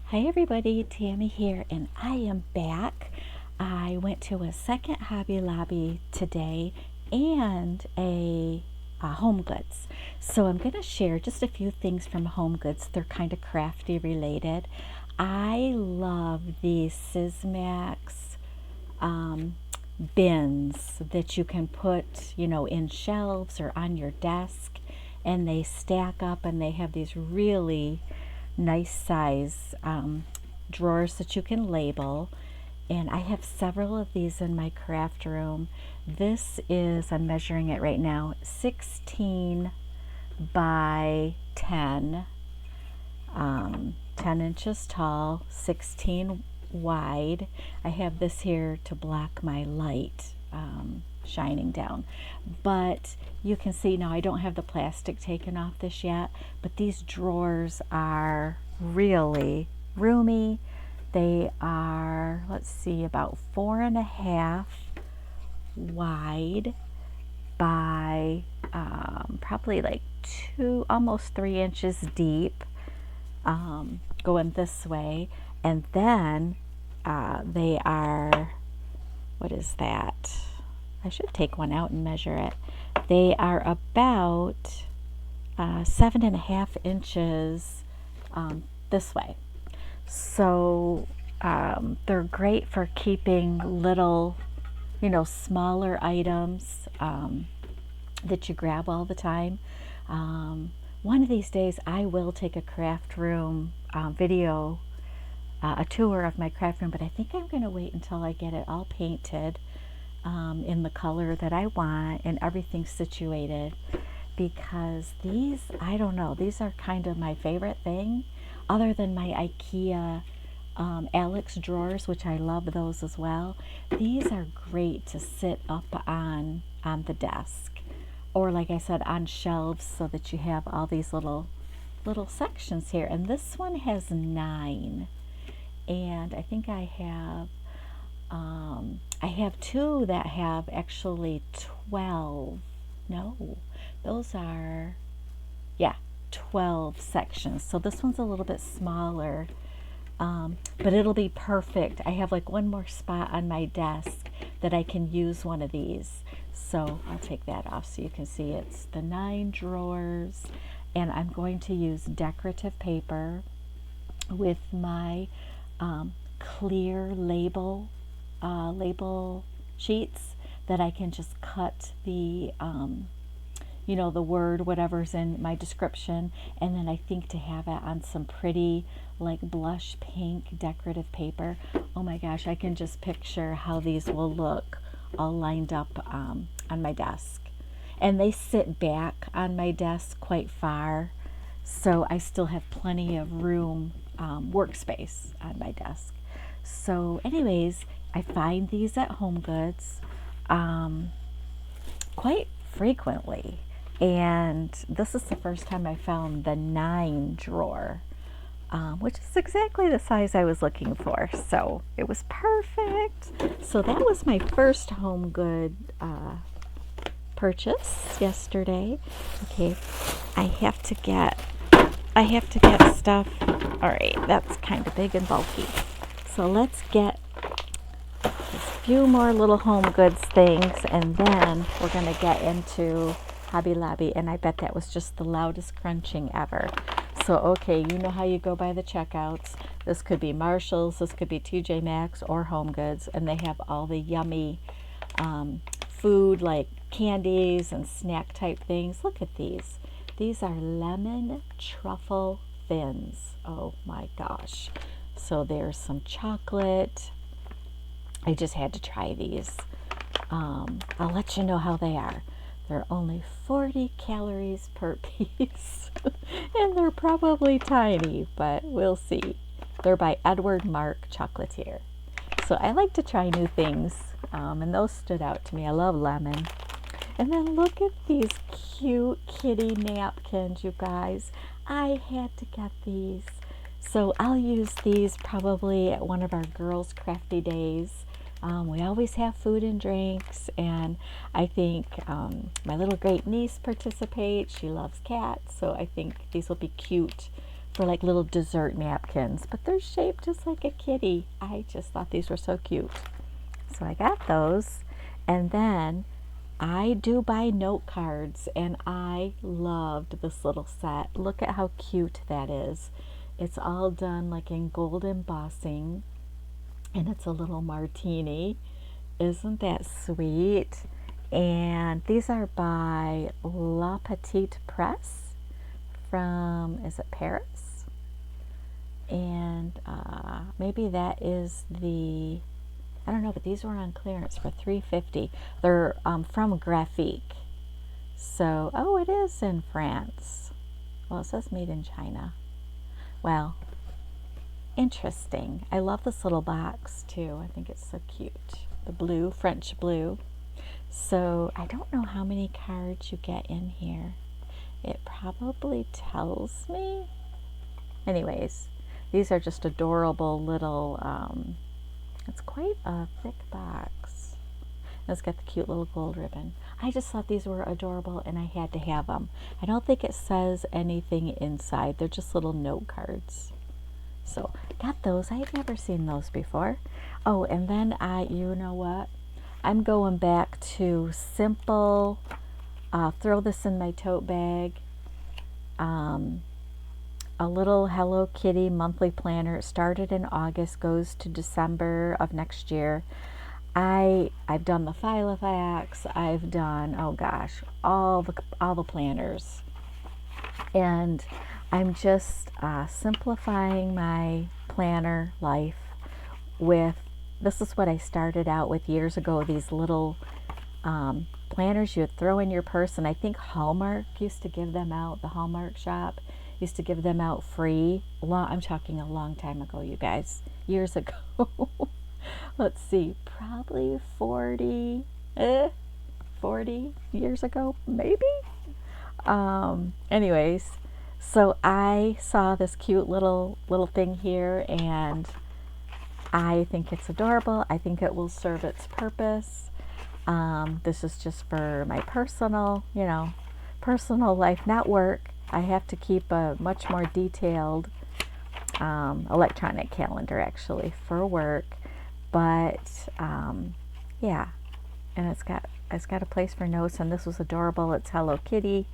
Hi everybody, Tammy here, and I am back. I went to a second Hobby Lobby today and a HomeGoods. So I'm going to share just a few things from HomeGoods. They're kind of crafty related. I love these Sysmax bins that you can put, in shelves or on your desk, and they stack up and they have these really nice size drawers that you can label. And I have several of these in my craft room. This is, I'm measuring it right now, 16 by 10, 10 inches tall, 16 wide. I have this here to block my light shining down. But you can see now I don't have the plastic taken off this yet, but these drawers are really roomy. They are, let's see, about 4.5 wide by probably like almost 3 inches deep, going this way. And then they are, what is that? I should take one out and measure it. They are about 7.5 inches this way. So they're great for keeping little, smaller items that you grab all the time. One of these days I will take a craft room video, a tour of my craft room, but I think I'm going to wait until I get it all painted in the color that I want and everything situated, because these, I don't know, these are kind of my favorite thing, other than my IKEA Alex drawers, which I love those as well. These are great to sit up on the desk, or like I said, on shelves, so that you have all these little sections here. And this one has 9, and I think I have two that have actually 12. No, those are, yeah, 12 sections. So this one's a little bit smaller, but it'll be perfect. I have like one more spot on my desk that I can use one of these. So I'll take that off so you can see it's the 9 drawers. And I'm going to use decorative paper with my clear label sheets that I can just cut the the word, whatever's in my description, and then I think to have it on some pretty like blush pink decorative paper. Oh my gosh, I can just picture how these will look all lined up on my desk. And they sit back on my desk quite far, so I still have plenty of room, workspace on my desk. So anyways, I find these at HomeGoods quite frequently, and this is the first time I found the 9 drawer, which is exactly the size I was looking for, so it was perfect. So that was my first HomeGood purchase yesterday. Okay, I have to get stuff. All right, that's kind of big and bulky, so let's get a few more little HomeGoods things, and then we're going to get into Hobby Lobby. And I bet that was just the loudest crunching ever. So okay, you know how you go by the checkouts. This could be Marshall's, this could be TJ Maxx or HomeGoods, and they have all the yummy food like candies and snack type things. Look at these. These are lemon truffle thins. Oh my gosh. So there's some chocolate. I just had to try these. I'll let you know how they are. They're only 40 calories per piece. And they're probably tiny, but we'll see. They're by Edward Mark Chocolatier. So I like to try new things, and those stood out to me. I love lemon. And then look at these cute kitty napkins, you guys. I had to get these. So I'll use these probably at one of our girls' crafty days. We always have food and drinks, and I think my little great niece participates. She loves cats, so I think these will be cute for like little dessert napkins, but they're shaped just like a kitty. I just thought these were so cute. So I got those. And then I do buy note cards, and I loved this little set. Look at how cute that is. It's all done like in gold embossing, and it's a little martini. Isn't that sweet? And these are by La Petite Presse from, is it Paris? And maybe that is the, I don't know, but these were on clearance for $3.50. They're from Graphique. So, oh, it is in France. Well, it says made in China. Well, interesting. I love this little box too. I think it's so cute. The blue, French blue. So I don't know how many cards you get in here. It probably tells me. Anyways, these are just adorable little, it's quite a thick box. It's got the cute little gold ribbon. I just thought these were adorable and I had to have them. I don't think it says anything inside. They're just little note cards. So got those. I've never seen those before. Oh, and then you know what? I'm going back to simple, throw this in my tote bag, a little Hello Kitty monthly planner. It started in August, goes to December of next year. I've done the Filofax, I've done, oh gosh, all the planners. And I'm just simplifying my planner life with, this is what I started out with years ago, these little planners you would throw in your purse. And I think Hallmark used to give them out, the Hallmark shop used to give them out free. I'm talking a long time ago, you guys, years ago. Let's see, probably 40 years ago, maybe. Anyways, so I saw this cute little thing here, and I think it's adorable. I think it will serve its purpose. This is just for my personal life, not work. I have to keep a much more detailed electronic calendar actually for work. But yeah, and it's got a place for notes, and this was adorable. It's Hello Kitty,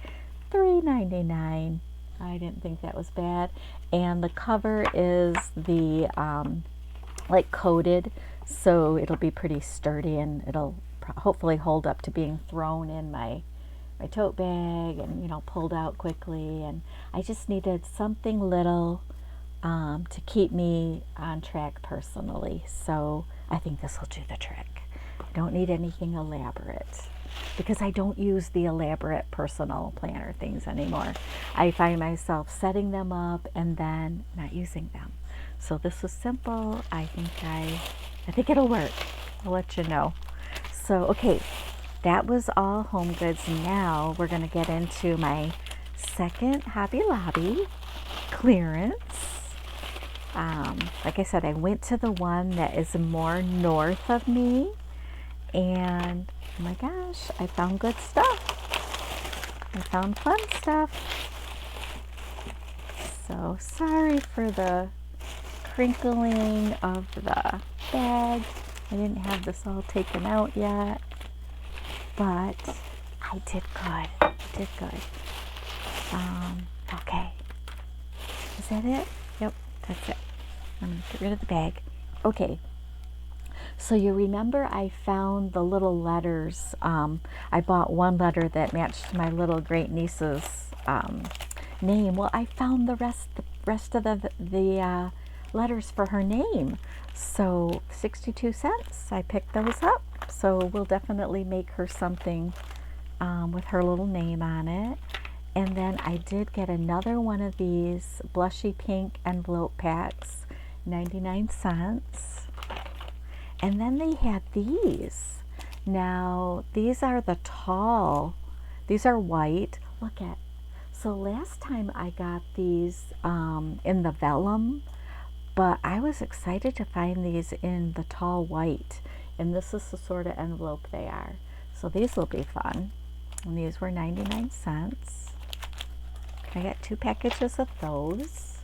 $3.99. I didn't think that was bad. And the cover is the like coated, so it'll be pretty sturdy, and it'll hopefully hold up to being thrown in my tote bag and pulled out quickly. And I just needed something little to keep me on track personally. So I think this will do the trick. I don't need anything elaborate because I don't use the elaborate personal planner things anymore. I find myself setting them up and then not using them. So this was simple. I think it'll work. I'll let you know. So, okay, that was all HomeGoods. Now we're going to get into my second Hobby Lobby clearance. Like I said, I went to the one that is more north of me, and oh my gosh, I found good stuff. I found fun stuff. So sorry for the crinkling of the bag. I didn't have this all taken out yet, but I did good. Okay. Is that it? Yep, that's it. I'm going to get rid of the bag. Okay. So you remember I found the little letters. I bought one letter that matched my little great niece's name. Well, I found the rest of the letters for her name. So 62 cents. I picked those up. So we'll definitely make her something with her little name on it. And then I did get another one of these blushy pink envelope packs, 99 cents. And then they had these. Now, these are the tall. These are white. Look at. So last time I got these in the vellum, but I was excited to find these in the tall white. And this is the sort of envelope they are. So these will be fun. And these were 99 cents. I got 2 packages of those.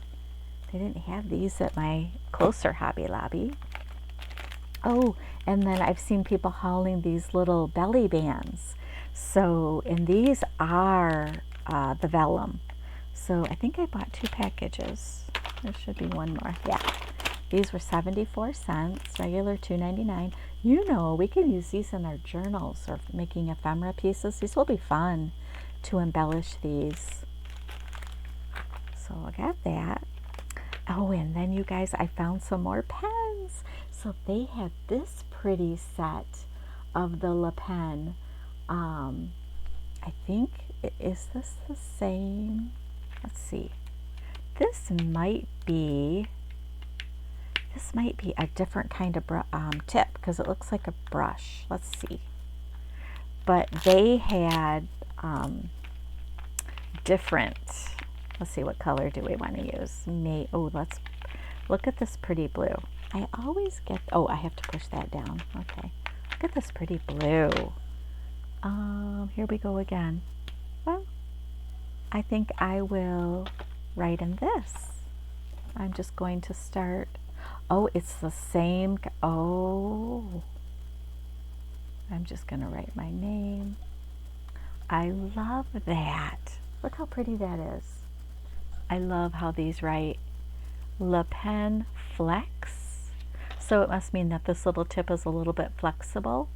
They didn't have these at my closer Hobby Lobby. Oh, and then I've seen people hauling these little belly bands. So, and these are the vellum. So I think I bought 2 packages. There should be one more. Yeah. These were 74 cents, regular $2.99. You know, we can use these in our journals or making ephemera pieces. These will be fun to embellish these. So I got that. Oh, and then you guys, I found some more pens. So they had this pretty set of the Le Pen. I think, is this the same? Let's see. This might be a different kind of tip because it looks like a brush. Let's see. But they had different. Let's see, what color do we want to use? Let's look at this pretty blue. I always get, I have to push that down. Okay. Look at this pretty blue. Here we go again. Well, I think I will write in this. I'm just going to start. Oh, it's the same. Oh, I'm just going to write my name. I love that. Look how pretty that is. I love how these write Le Pen Flex. So it must mean that this little tip is a little bit flexible.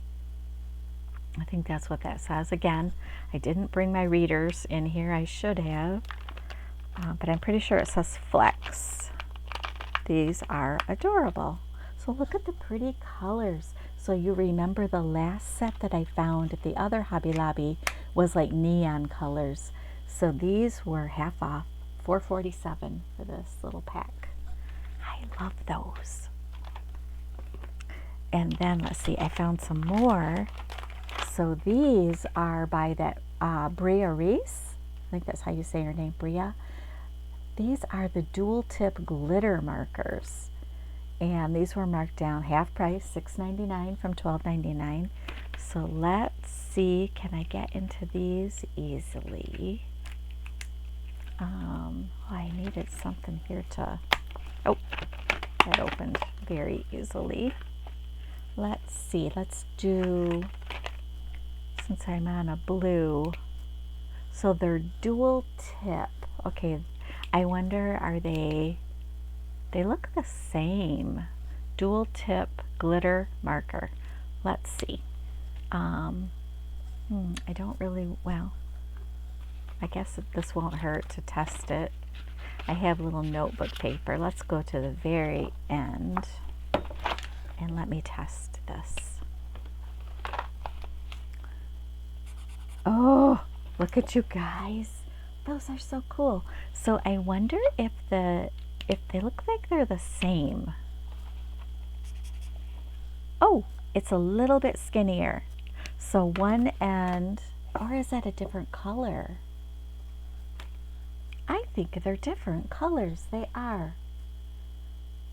I think that's what that says. Again, I didn't bring my readers in here. I should have. But I'm pretty sure it says Flex. These are adorable. So look at the pretty colors. So you remember the last set that I found at the other Hobby Lobby was like neon colors. So these were half off, $4.47 for this little pack. I love those. And then let's see, I found some more. So these are by that Bria Reese. I think that's how you say her name, Bria. These are the dual tip glitter markers. And these were marked down half price, $6.99 from $12.99. So let's see, can I get into these easily? I needed something here to, that opened very easily. Let's see, let's do, since I'm on a blue, so they're dual tip. Okay, I wonder, are they look the same. Dual tip glitter marker. Let's see. I don't really, well, I guess this won't hurt to test it. I have little notebook paper. Let's go to the very end and let me test this. Oh, look at you guys. Those are so cool. So I wonder if they look like they're the same. Oh, it's a little bit skinnier. So one end, or is that a different color? I think they're different colors. They are.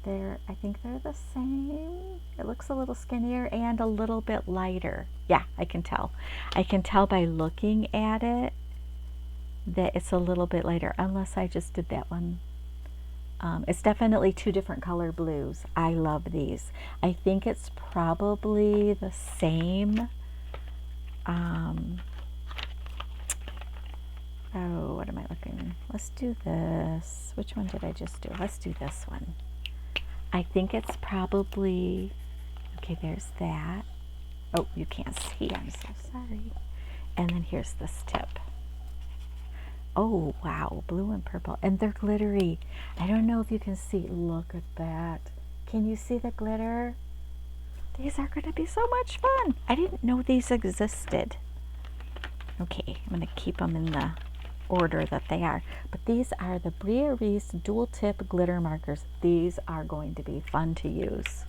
I think they're the same. It looks a little skinnier and a little bit lighter. Yeah, I can tell. I can tell by looking at it that it's a little bit lighter, unless I just did that one. It's definitely 2 different color blues. I love these. I think it's probably the same. Oh, what am I looking? Let's do this. Which one did I just do? Let's do this one. I think it's probably, okay, there's that. Oh, you can't see, I'm so sorry. And then here's this tip. Oh, wow, blue and purple. And they're glittery. I don't know if you can see. Look at that. Can you see the glitter? These are going to be so much fun. I didn't know these existed. Okay, I'm going to keep them in the order that they are. But these are the Bria Reese dual tip glitter markers. These are going to be fun to use.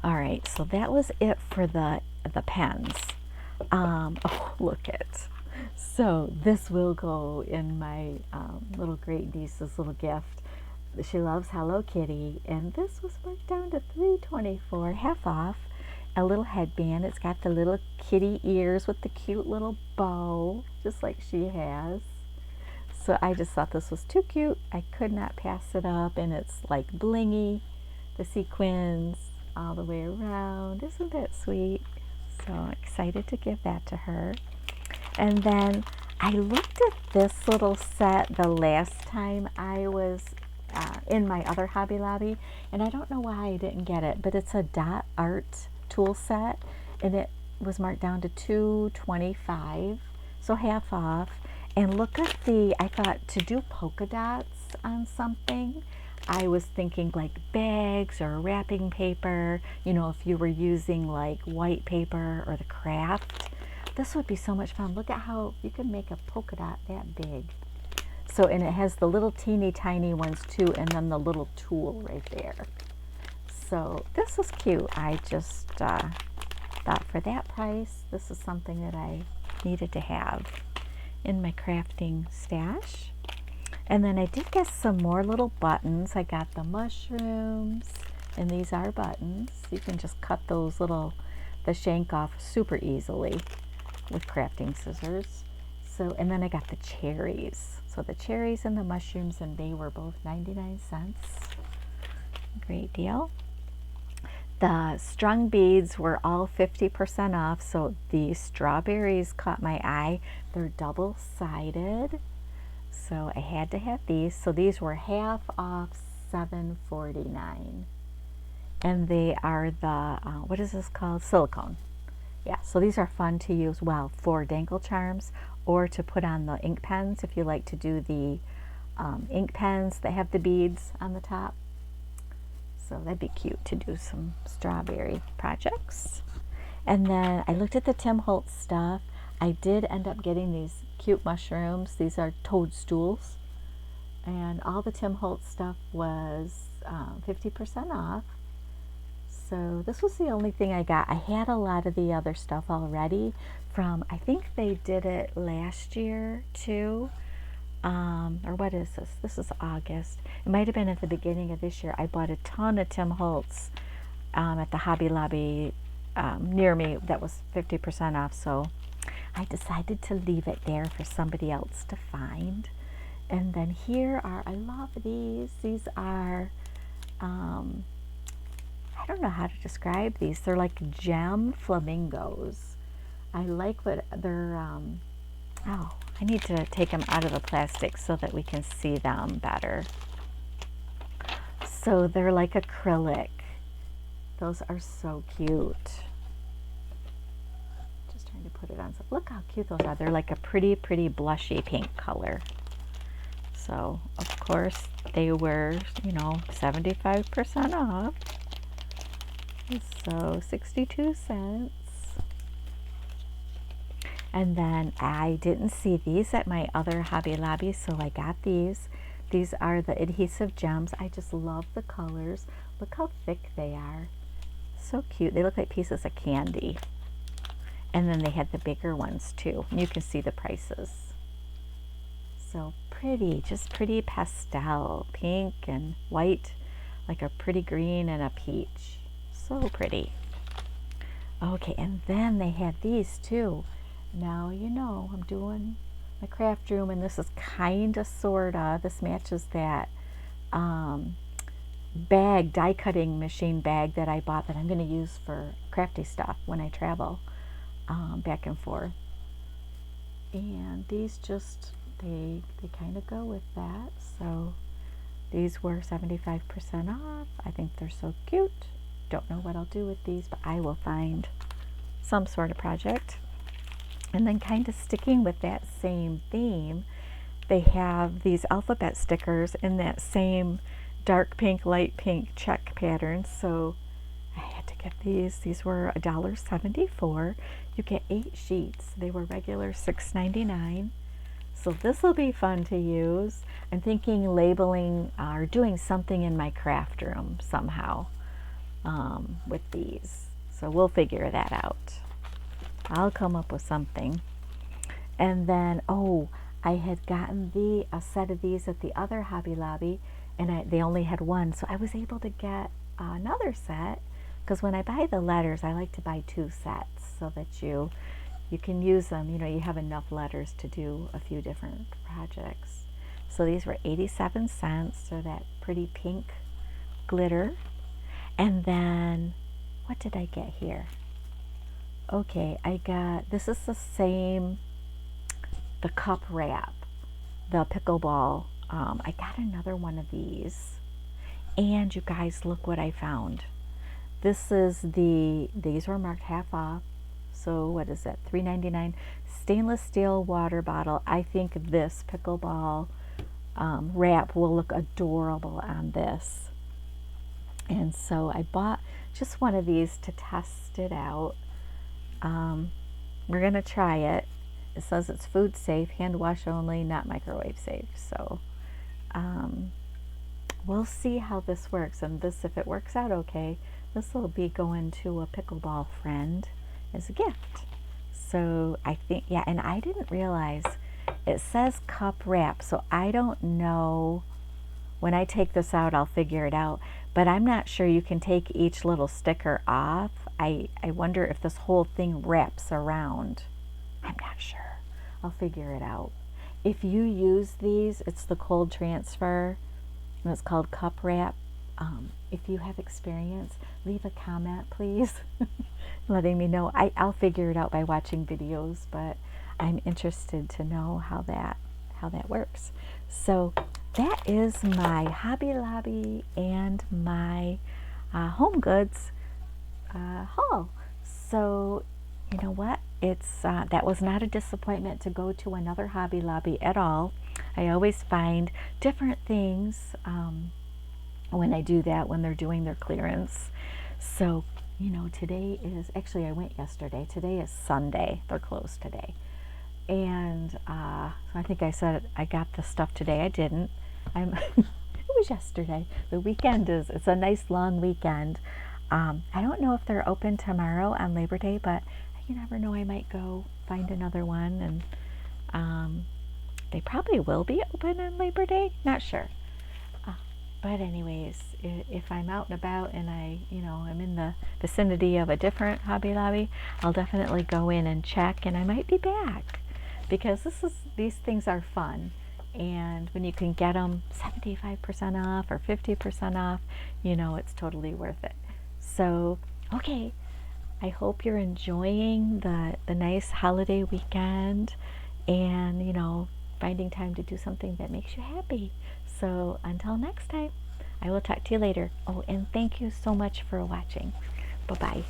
All right, so that was it for the pens. Oh, look it. So this will go in my little great niece's little gift. She loves Hello Kitty, and this was marked down to $3.24, half off. A little headband. It's got the little kitty ears with the cute little bow, just like she has. So I just thought this was too cute. I could not pass it up, and it's like blingy, the sequins all the way around. Isn't that sweet? So excited to give that to her. And then I looked at this little set the last time I was in my other Hobby Lobby, and I don't know why I didn't get it, but it's a dot art tool set, and it was marked down to $2.25, so half off. And look at I thought to do polka dots on something, I was thinking like bags or wrapping paper, you know, if you were using like white paper or the craft. This would be so much fun. Look at how you can make a polka dot that big. So, and it has the little teeny tiny ones too, and then the little tool right there. So this was cute. I just thought for that price, this is something that I needed to have in my crafting stash. And then I did get some more little buttons. I got the mushrooms, and these are buttons. You can just cut those the shank off super easily with crafting scissors. So, and then I got the cherries. So the cherries and the mushrooms, and they were both 99 cents. Great deal. The strung beads were all 50% off, so the strawberries caught my eye. They're double-sided, so I had to have these. So these were half off, $7.49. And they are the, what is this called? Silicone. Yeah, so these are fun to use, well, for dangle charms or to put on the ink pens if you like to do the ink pens that have the beads on the top. So that'd be cute to do some strawberry projects. And then I looked at the Tim Holtz stuff. I did end up getting these cute mushrooms. These are toadstools. And all the Tim Holtz stuff was 50% off. So this was the only thing I got. I had a lot of the other stuff already from, I think they did it last year too. Or what is this? This is August. It might have been at the beginning of this year. I bought a ton of Tim Holtz at the Hobby Lobby near me that was 50% off. So I decided to leave it there for somebody else to find. And then here are, I love these. These are, I don't know how to describe these. They're like gem flamingos. I like what they're, oh, I need to take them out of the plastic so that we can see them better. So they're like acrylic. Those are so cute. Just trying to put it on. So look how cute those are. They're like a pretty, pretty blushy pink color. So, of course, they were, you know, 75% off. So 62 cents. And then I didn't see these at my other Hobby Lobby, so I got these. These are the adhesive gems. I just love the colors. Look how thick they are. So cute. They look like pieces of candy. And then they had the bigger ones too. And you can see the prices. So pretty, just pretty pastel. Pink and white, like a pretty green and a peach. So pretty. Okay, and then they had these too. Now, you know, I'm doing my craft room, and this is kind of, sort of, this matches that bag, die cutting machine bag that I bought that I'm going to use for crafty stuff when I travel back and forth. And these just, they kind of go with that. So these were 75% off. I think they're so cute. Don't know what I'll do with these, but I will find some sort of project. And then kind of sticking with that same theme, they have these alphabet stickers in that same dark pink, light pink check pattern. So I had to get these. These were $1.74. You get 8 sheets. They were regular $6.99. So this will be fun to use. I'm thinking labeling or doing something in my craft room somehow with these. So we'll figure that out. I'll come up with something. And then, oh, I had gotten a set of these at the other Hobby Lobby, and they only had one, so I was able to get another set, because when I buy the letters, I like to buy 2 sets so that you can use them. You know, you have enough letters to do a few different projects. So these were 87 cents. So that pretty pink glitter. And then, what did I get here? Okay, I got, this is the same, the cup wrap, the pickleball. I got another one of these. And you guys, look what I found. This is these were marked half off. So what is it? $3.99. Stainless steel water bottle. I think this pickleball wrap will look adorable on this. And so I bought just one of these to test it out. We're gonna try it. It says it's food safe, hand wash only, not microwave safe. So we'll see how this works. And this, if it works out okay, this will be going to a pickleball friend as a gift. So I think, yeah, and I didn't realize it says cup wrap, so I don't know. When I take this out, I'll figure it out, but I'm not sure you can take each little sticker off. I wonder if this whole thing wraps around. I'm not sure. I'll figure it out. If you use these, it's the cold transfer, and it's called cup wrap. If you have experience, leave a comment, please, letting me know. I'll figure it out by watching videos, but I'm interested to know how that works. So that is my Hobby Lobby and my HomeGoods haul. So you know what? It's that was not a disappointment to go to another Hobby Lobby at all. I always find different things when I do that, when they're doing their clearance. So, you know, today is, actually I went yesterday. Today is Sunday. They're closed today. And so I think I said I got the stuff today. I didn't. It was yesterday. The weekend it's a nice long weekend. I don't know if they're open tomorrow on Labor Day, but you never know. I might go find another one, and they probably will be open on Labor Day. Not sure. But anyways, if I'm out and about and I'm in the vicinity of a different Hobby Lobby, I'll definitely go in and check, and I might be back, because these things are fun. And when you can get them 75% off or 50% off, it's totally worth it. So, okay, I hope you're enjoying the nice holiday weekend, and finding time to do something that makes you happy. So until next time, I will talk to you later. Oh, and thank you so much for watching. Bye-bye.